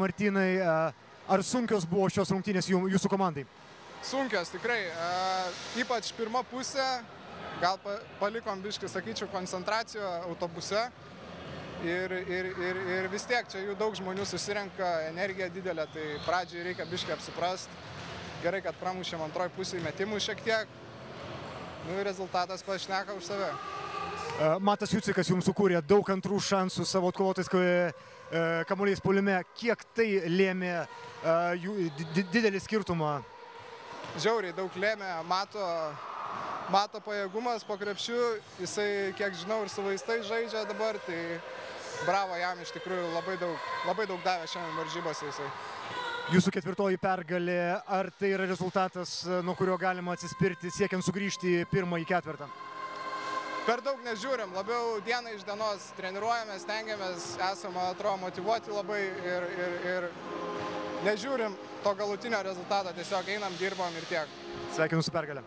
Martynai, ar sunkios buvo šios rungtynės jūsų komandai? Sunkios, tikrai. Ypač pirma pusė, gal palikom biškį, sakyčiau, koncentraciją autobuse. Ir vis tiek čia jų daug žmonių susirenka, energija didelė, tai pradžiai reikia biškį apsiprast. Gerai, kad pramušėm antroj pusėje metimų šiek tiek. Nu ir rezultatas pašneka už save. Matas Jucikas jums sukūrė daug antrų šansų savo atkovotais kamuoliais puolime. Kiek tai lėmė didelį skirtumą? Žiauriai daug lėmė, mato pajėgumas po krepšiu, jisai, kiek žinau, ir su vaistais žaidžia dabar, tai bravo jam, iš tikrųjų labai daug davė šiandien varžybose jisai. Jūsų ketvirtoji pergalė, ar tai yra rezultatas, nuo kurio galima atsispirti siekiant sugrįžti į pirmąjį ketvirtą? Per daug nežiūrim, labiau dieną iš dienos treniruojamės, stengiamės, esame, atrodo, motyvuoti labai ir nežiūrim to galutinio rezultato, tiesiog einam, dirbam ir tiek. Sveikinu su pergalė.